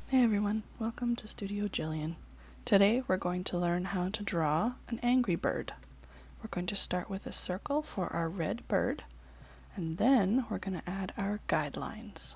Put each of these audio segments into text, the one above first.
Hey everyone, welcome to Studio.Gillian. Today we're going to learn how to draw an angry bird. We're going to start with a circle for our red bird, and then we're going to add our guidelines.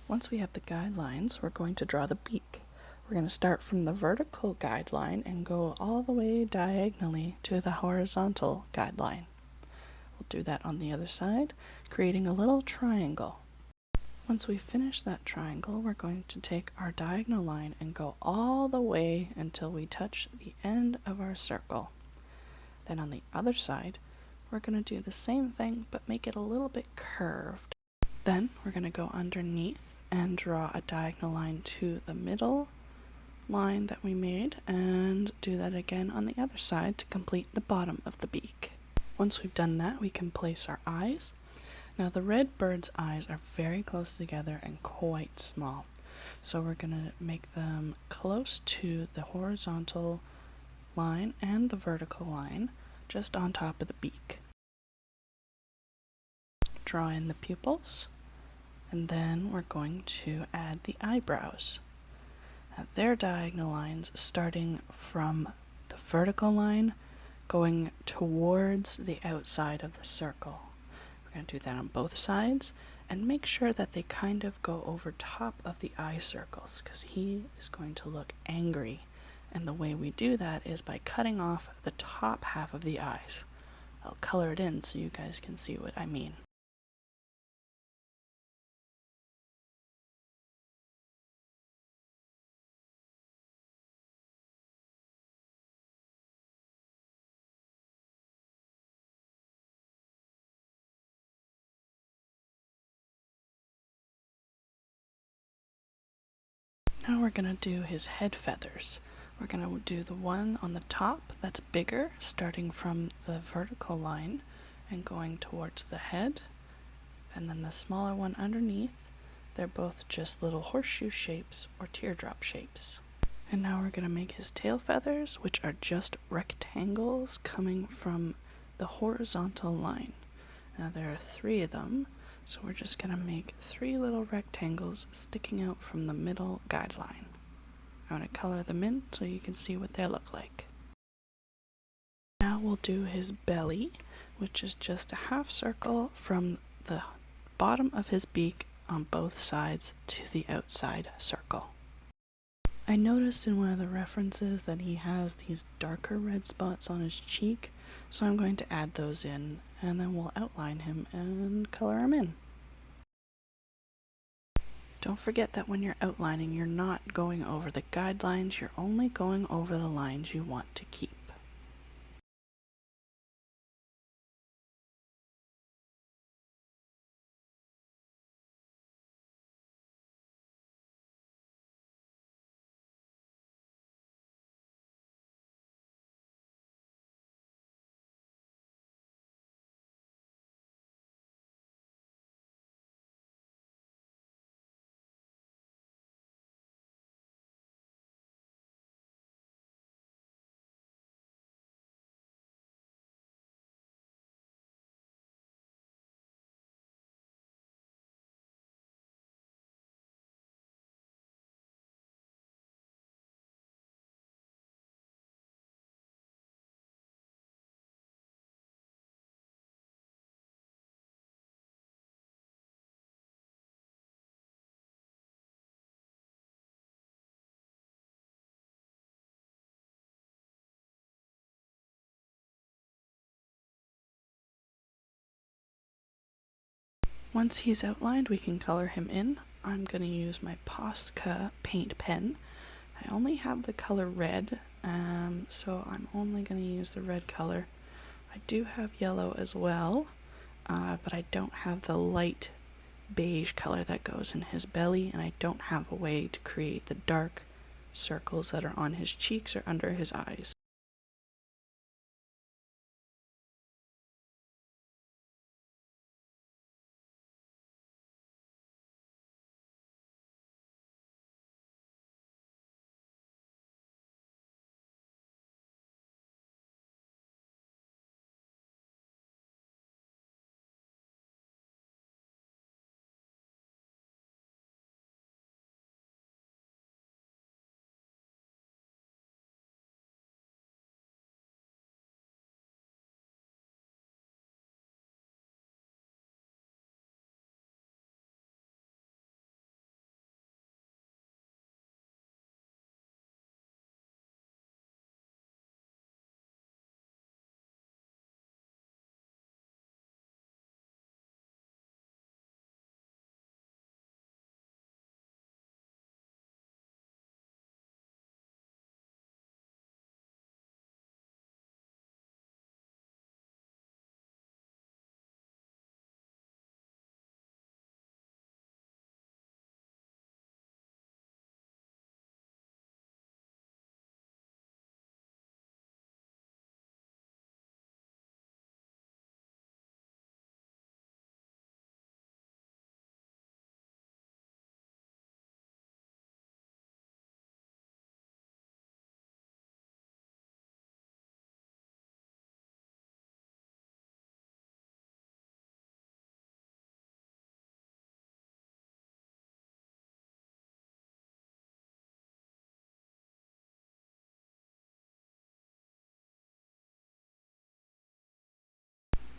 Once we have the guidelines, we're going to draw the beak. We're going to start from the vertical guideline and go all the way diagonally to the horizontal guideline. We'll do that on the other side, creating a little triangle. Once we finish that triangle, we're going to take our diagonal line and go all the way until we touch the end of our circle. Then on the other side, we're going to do the same thing but make it a little bit curved. Then we're going to go underneath and draw a diagonal line to the middle line that we made and do that again on the other side to complete the bottom of the beak. Once we've done that, we can place our eyes. Now the red bird's eyes are very close together and quite small, so we're going to make them close to the horizontal line and the vertical line, just on top of the beak. Draw in the pupils, and then we're going to add the eyebrows. Now they're diagonal lines starting from the vertical line going towards the outside of the circle. We're going to do that on both sides and make sure that they kind of go over top of the eye circles because he is going to look angry, and the way we do that is by cutting off the top half of the eyes. I'll color it in so you guys can see what I mean. Now we're going to do his head feathers. We're going to do the one on the top that's bigger, starting from the vertical line and going towards the head, and then the smaller one underneath. They're both just little horseshoe shapes or teardrop shapes. And now we're going to make his tail feathers, which are just rectangles coming from the horizontal line. Now there are 3 of them, so we're just going to make 3 little rectangles sticking out from the middle guideline. I want to color them in so you can see what they look like. Now we'll do his belly, which is just a half circle from the bottom of his beak on both sides to the outside circle. I noticed in one of the references that he has these darker red spots on his cheek, so I'm going to add those in, and then we'll outline him and color him in. Don't forget that when you're outlining, you're not going over the guidelines, you're only going over the lines you want to keep. Once he's outlined, we can color him in. I'm going to use my Posca paint pen. I only have the color red, so I'm only going to use the red color. I do have yellow as well, but I don't have the light beige color that goes in his belly, and I don't have a way to create the dark circles that are on his cheeks or under his eyes.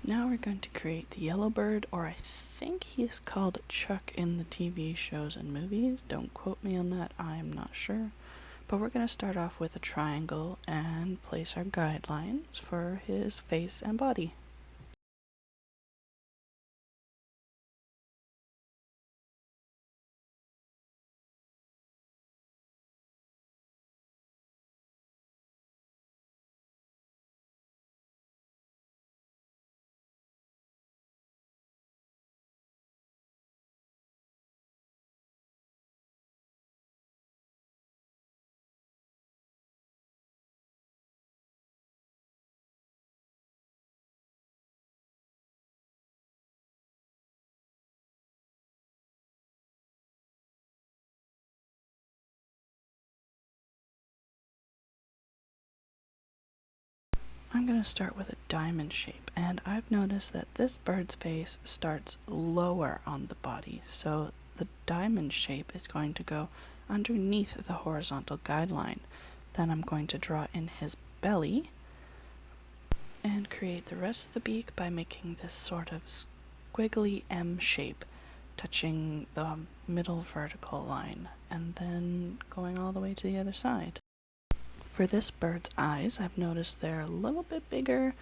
Now we're going to create the yellow bird, or I think he's called Chuck in the TV shows and movies. Don't quote me on that, I'm not sure. But we're going to start off with a triangle and place our guidelines for his face and body. I'm going to start with a diamond shape, and I've noticed that this bird's face starts lower on the body, so the diamond shape is going to go underneath the horizontal guideline. Then I'm going to draw in his belly and create the rest of the beak by making this sort of squiggly M shape touching the middle vertical line and then going all the way to the other side. For this bird's eyes, I've noticed they're a little bit bigger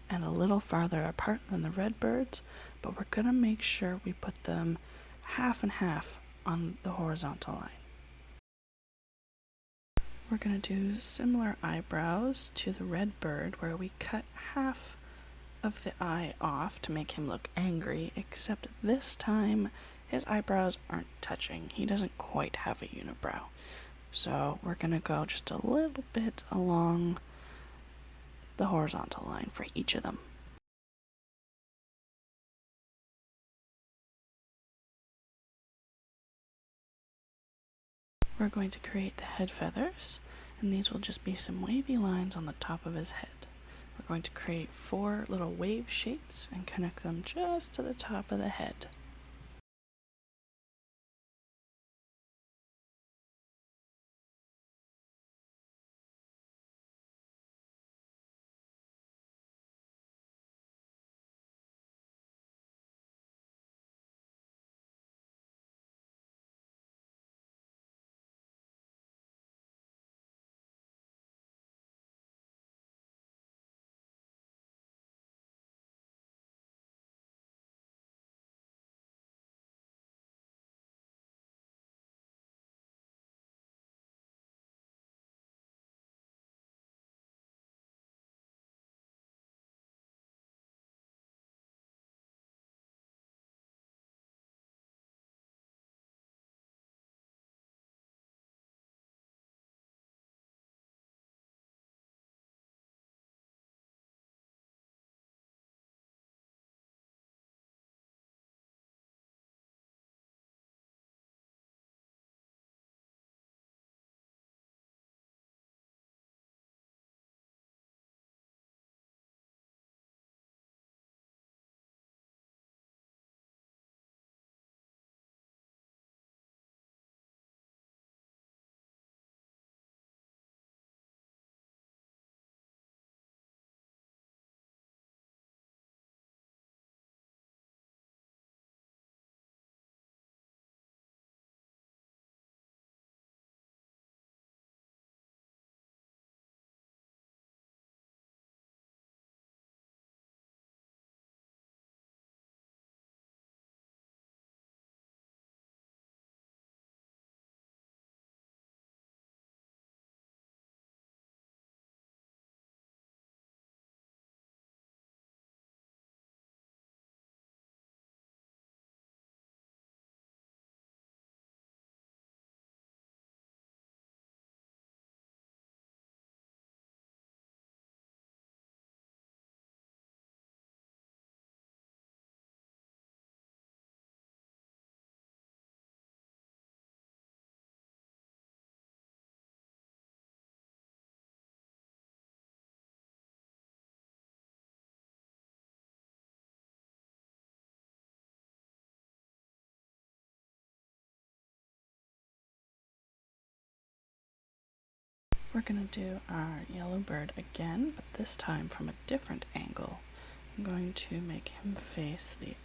and a little farther apart than the red bird's, but we're going to make sure we put them half and half on the horizontal line. We're going to do similar eyebrows to the red bird, where we cut half of the eye off to make him look angry, except this time his eyebrows aren't touching. He doesn't quite have a unibrow. So we're going to go just a little bit along the horizontal line for each of them. We're going to create the head feathers, and these will just be some wavy lines on the top of his head. We're going to create 4 little wave shapes and connect them just to the top of the head. We're going to do our yellow bird again, but this time from a different angle. I'm going to make him face the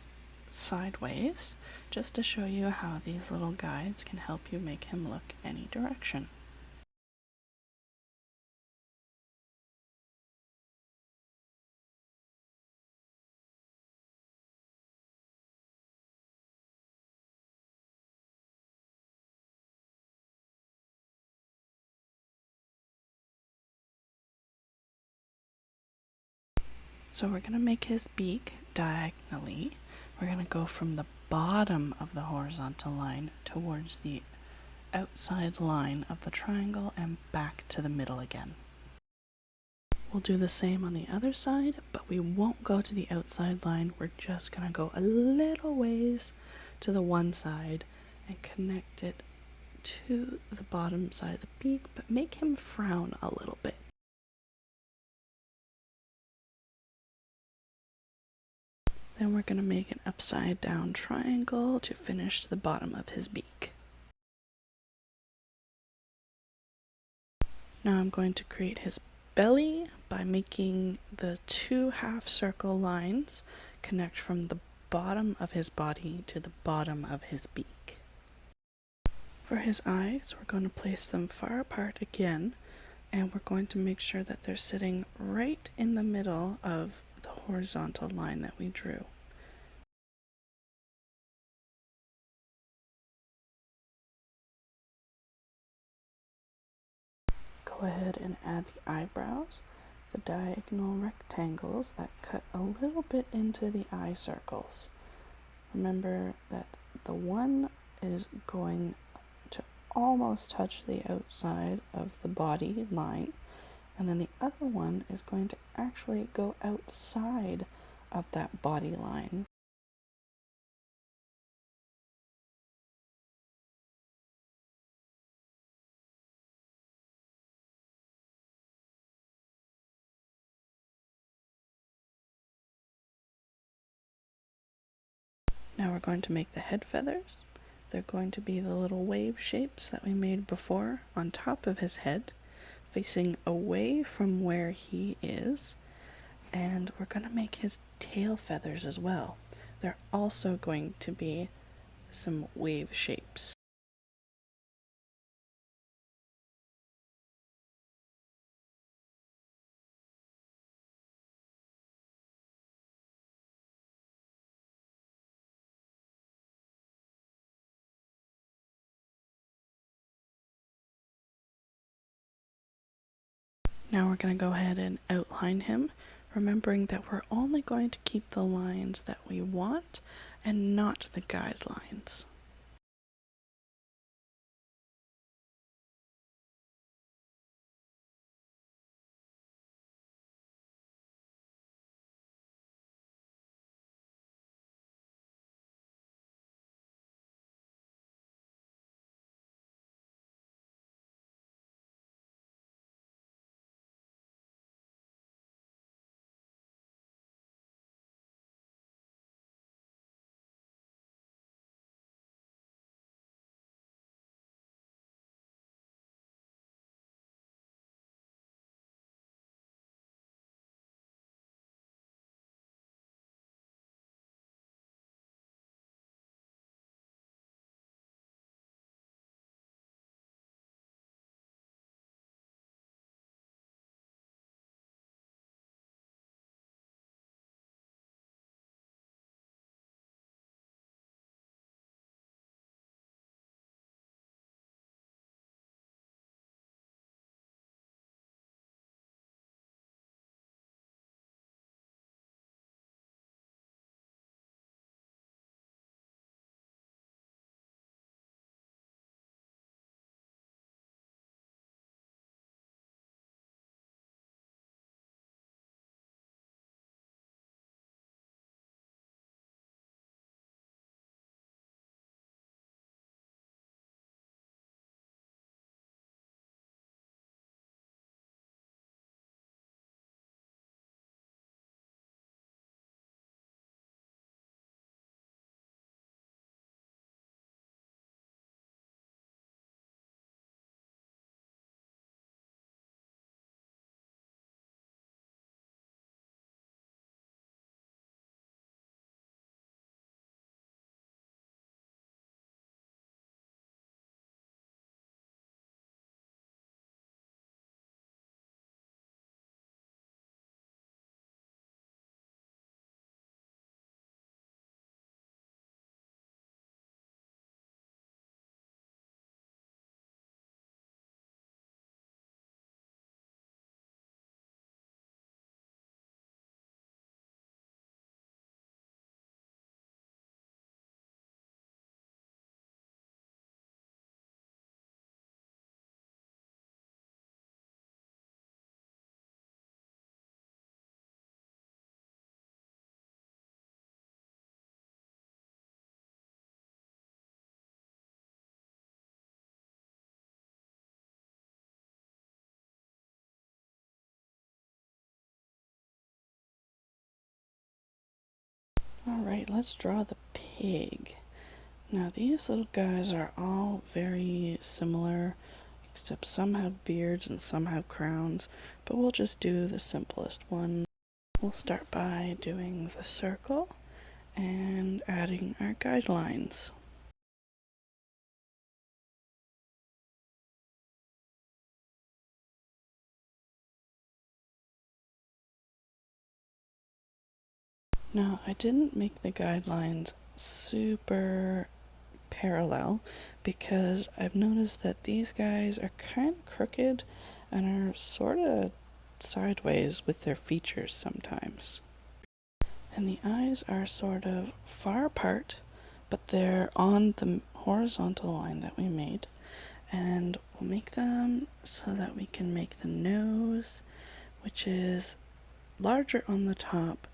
sideways, just to show you how these little guides can help you make him look any direction. So we're going to make his beak diagonally. We're going to go from the bottom of the horizontal line towards the outside line of the triangle and back to the middle again. We'll do the same on the other side, but we won't go to the outside line. We're just going to go a little ways to the one side and connect it to the bottom side of the beak, but make him frown a little bit. Then we're going to make an upside down triangle to finish the bottom of his beak. Now I'm going to create his belly by making the two half circle lines connect from the bottom of his body to the bottom of his beak. For his eyes, we're going to place them far apart again, and we're going to make sure that they're sitting right in the middle of the horizontal line that we drew. Go ahead and add the eyebrows, the diagonal rectangles that cut a little bit into the eye circles. Remember that the one is going to almost touch the outside of the body line, and then the other one is going to actually go outside of that body line. Now we're going to make the head feathers. They're going to be the little wave shapes that we made before on top of his head, facing away from where he is. And we're going to make his tail feathers as well. They're also going to be some wave shapes. Now we're going to go ahead and outline him, remembering that we're only going to keep the lines that we want and not the guidelines. Alright, let's draw the pig. Now these little guys are all very similar, except some have beards and some have crowns, but we'll just do the simplest one. We'll start by doing the circle and adding our guidelines. Now, I didn't make the guidelines super parallel because I've noticed that these guys are kind of crooked and are sort of sideways with their features sometimes. And the eyes are sort of far apart, but they're on the horizontal line that we made. And we'll make them so that we can make the nose, which is larger on the top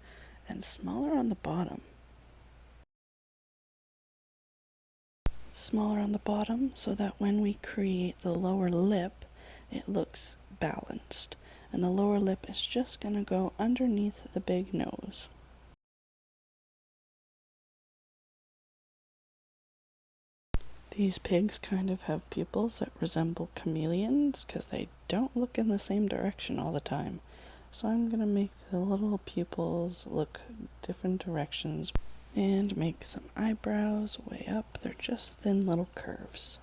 and smaller on the bottom. Smaller on the bottom so that when we create the lower lip, it looks balanced. And the lower lip is just going to go underneath the big nose. These pigs kind of have pupils that resemble chameleons because they don't look in the same direction all the time. So I'm going to make the little pupils look different directions and make some eyebrows way up. They're just thin little curves.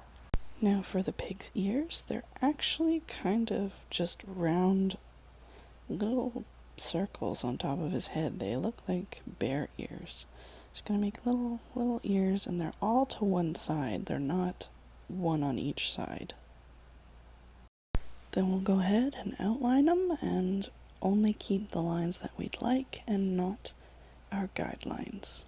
Now for the pig's ears, they're actually kind of just round little circles on top of his head. They look like bear ears. Just gonna make little ears, and they're all to one side. They're not one on each side. Then we'll go ahead and outline them and only keep the lines that we'd like and not our guidelines.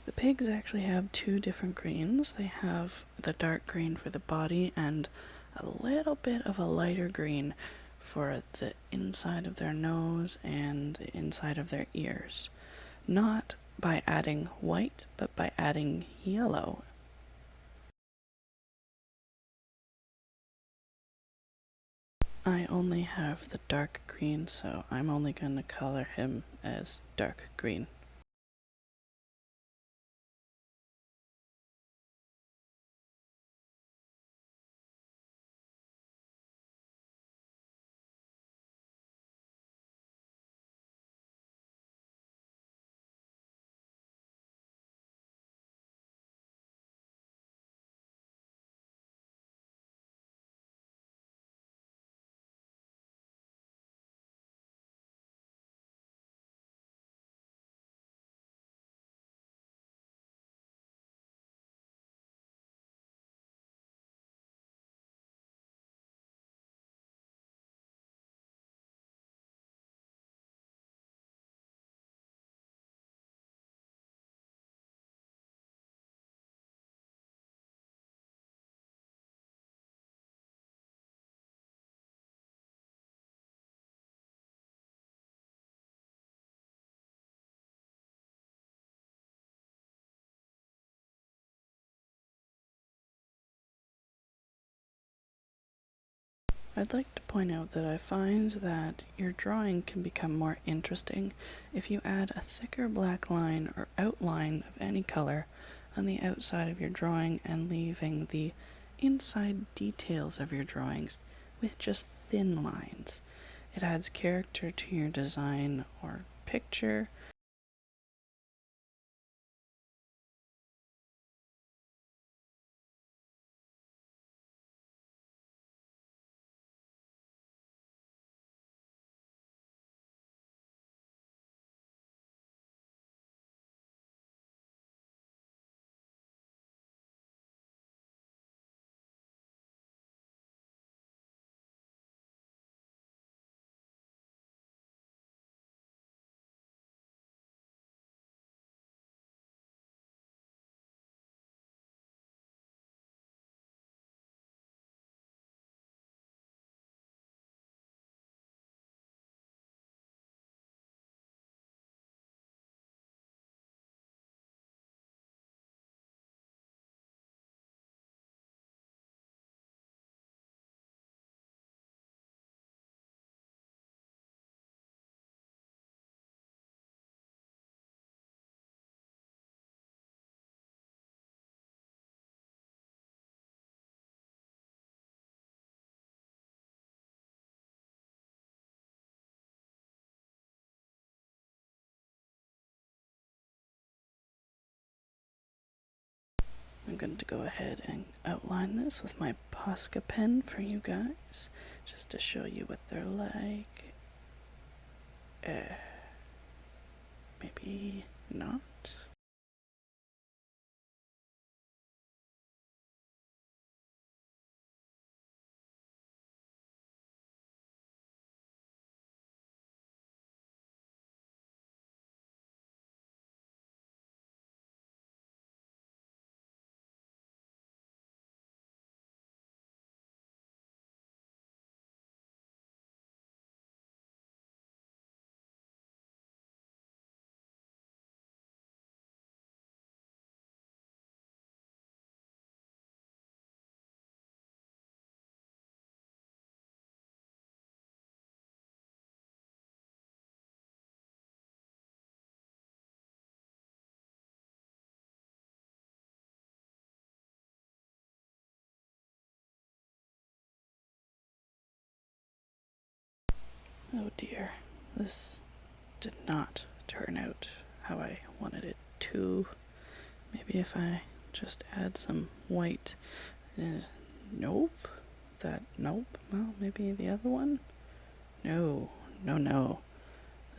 The pigs actually have two different greens. They have the dark green for the body and a little bit of a lighter green for the inside of their nose and the inside of their ears. Not by adding white, but by adding yellow. I only have the dark green, so I'm only going to color him as dark green. I'd like to point out that I find that your drawing can become more interesting if you add a thicker black line or outline of any color on the outside of your drawing and leaving the inside details of your drawings with just thin lines. It adds character to your design or picture. I'm going to go ahead and outline this with my Posca pen for you guys, just to show you what they're like. Maybe not. Oh dear, this did not turn out how I wanted it to. Maybe if I just add some white. Nope. Nope. Well, maybe the other one? No. No.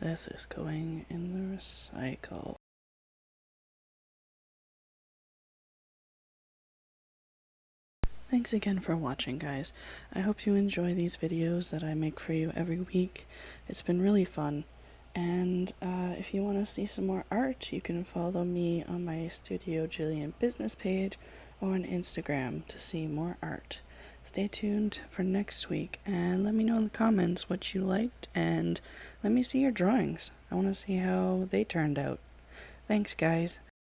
This is going in the recycle. Thanks again for watching, guys. I hope you enjoy these videos that I make for you every week. It's been really fun. And if you want to see some more art, you can follow me on my Studio.Gillian business page or on Instagram to see more art. Stay tuned for next week and let me know in the comments what you liked, and let me see your drawings. I want to see how they turned out. Thanks, guys.